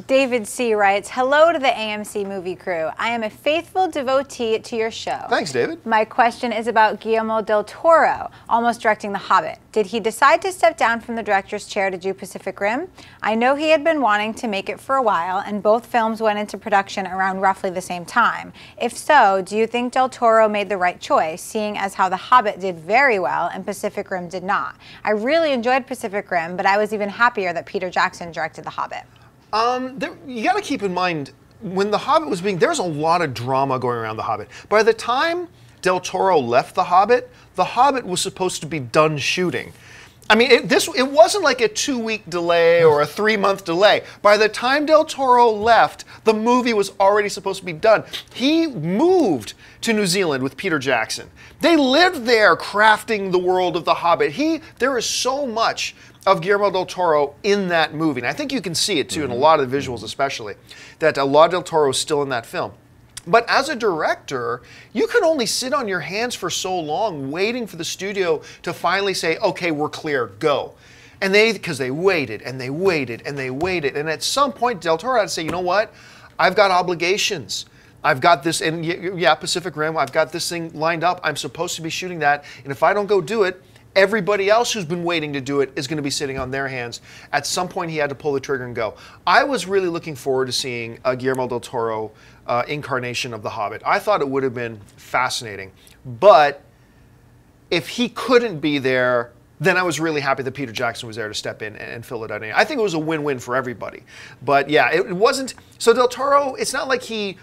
David C. writes, hello to the AMC movie crew. I am a faithful devotee to your show. Thanks, David. My question is about Guillermo del Toro, almost directing The Hobbit. Did he decide to step down from the director's chair to do Pacific Rim? I know he had been wanting to make it for a while, and both films went into production around roughly the same time. If so, do you think del Toro made the right choice, seeing as how The Hobbit did very well and Pacific Rim did not? I really enjoyed Pacific Rim, but I was even happier that Peter Jackson directed The Hobbit. You got to keep in mind, when The Hobbit was there's a lot of drama going around The Hobbit. By the time del Toro left The Hobbit was supposed to be done shooting. I mean, it wasn't like a 2-week delay or a 3-month delay. By the time del Toro left, the movie was already supposed to be done. He moved to New Zealand with Peter Jackson. They lived there crafting the world of The Hobbit. There is so much of Guillermo del Toro in that movie. And I think you can see it too, in a lot of the visuals especially, that a lot of del Toro is still in that film. But as a director, you can only sit on your hands for so long waiting for the studio to finally say, okay, we're clear, go. And because they waited and they waited and they waited. And at some point, del Toro had to say, you know what? I've got obligations. I've got this, and yeah, Pacific Rim, I've got this thing lined up. I'm supposed to be shooting that. And if I don't go do it, everybody else who's been waiting to do it is going to be sitting on their hands. At some point, he had to pull the trigger and go. I was really looking forward to seeing a Guillermo del Toro incarnation of The Hobbit. I thought it would have been fascinating. But if he couldn't be there, then I was really happy that Peter Jackson was there to step in and fill it out. I think it was a win-win for everybody. But yeah, it wasn't. So del Toro, it's not like he,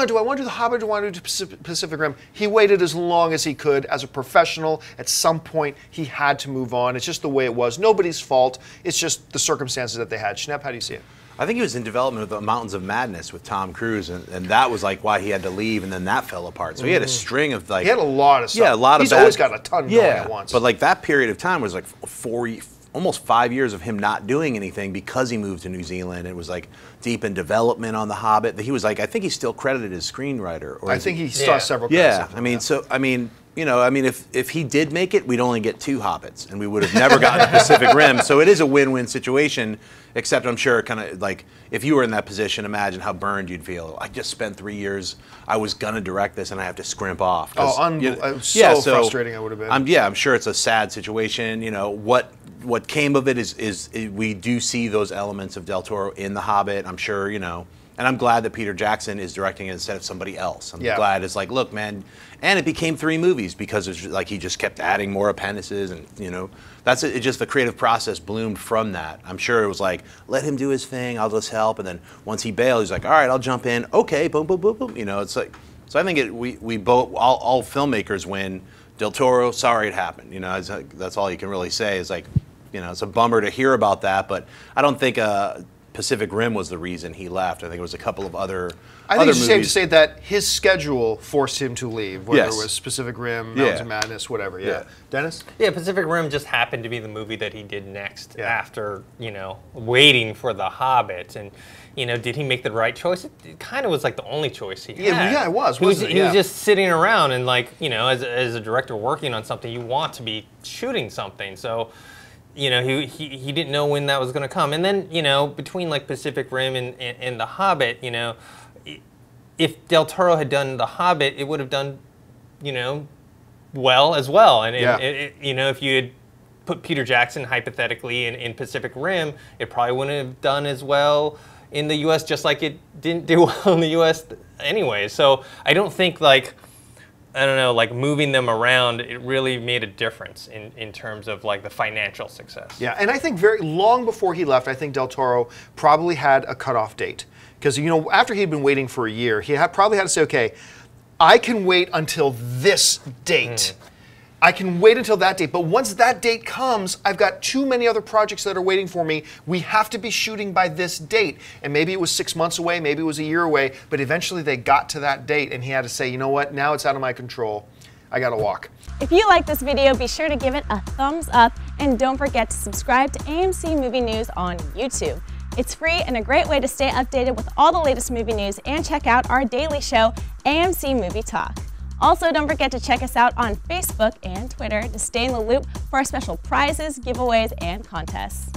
do I want to do The Hobbit, do I want to do Pacific Rim? He waited as long as he could. As a professional, at some point, he had to move on. It's just the way it was. Nobody's fault. It's just the circumstances that they had. Schnepp, how do you see it? I think he was in development of the Mountains of Madness with Tom Cruise, and that was like why he had to leave, and then that fell apart. So he had a string of like... He had a lot of stuff. Yeah, a lot of He's always got a ton going at once. But like that period of time was like almost 5 years of him not doing anything because he moved to New Zealand. It was like deep in development on The Hobbit. He was like, I think he's still credited as screenwriter. Or I think he saw several credits. Yeah, if he did make it, we'd only get 2 Hobbits, and we would have never gotten the Pacific Rim. So it is a win-win situation, except I'm sure kind of like, if you were in that position, imagine how burned you'd feel. I just spent 3 years, I was going to direct this, and I have to scrimp off. So frustrating it would have been. I'm sure it's a sad situation. You know, what came of it is we do see those elements of del Toro in The Hobbit. I'm sure, you know, and I'm glad that Peter Jackson is directing it instead of somebody else. I'm glad it's like, look, man, and it became 3 movies because it's like he just kept adding more appendices, and you know, that's it. Just the creative process bloomed from that. I'm sure it was like, let him do his thing, I'll just help, and then once he bailed, he's like, all right, I'll jump in. Okay, boom, boom, boom, boom. You know, it's like, so I think we both, all filmmakers win. Del Toro, sorry it happened. You know, that's all you can really say. Is like, you know, it's a bummer to hear about that, but I don't think Pacific Rim was the reason he left. I think it was a couple of other I think it's safe to say that his schedule forced him to leave, whether it was Pacific Rim, Mountains of Madness, whatever. Yeah. Dennis? Yeah, Pacific Rim just happened to be the movie that he did next after, you know, waiting for The Hobbit. And, you know, did he make the right choice? It kind of was like the only choice he had. Yeah, it was, wasn't it? He was just sitting around, and like, you know, as a director working on something, you want to be shooting something. So, you know, he didn't know when that was going to come. And then, you know, between like Pacific Rim and The Hobbit, you know, if del Toro had done The Hobbit, it would have done, you know, well as well. And, you know, if you had put Peter Jackson hypothetically in Pacific Rim, it probably wouldn't have done as well in the U.S., just like it didn't do well in the U.S. anyway. So I don't think, like, I don't know, like moving them around, it really made a difference in terms of like the financial success. Yeah, and I think very long before he left, I think del Toro probably had a cutoff date. Because, you know, after he'd been waiting for a year, he probably had to say, okay, I can wait until this date. I can wait until that date. But once that date comes, I've got too many other projects that are waiting for me. We have to be shooting by this date. And maybe it was 6 months away, maybe it was a year away, but eventually they got to that date and he had to say, you know what, now it's out of my control. I gotta walk. If you like this video, be sure to give it a thumbs up and don't forget to subscribe to AMC Movie News on YouTube. It's free and a great way to stay updated with all the latest movie news and check out our daily show, AMC Movie Talk. Also, don't forget to check us out on Facebook and Twitter to stay in the loop for our special prizes, giveaways, and contests.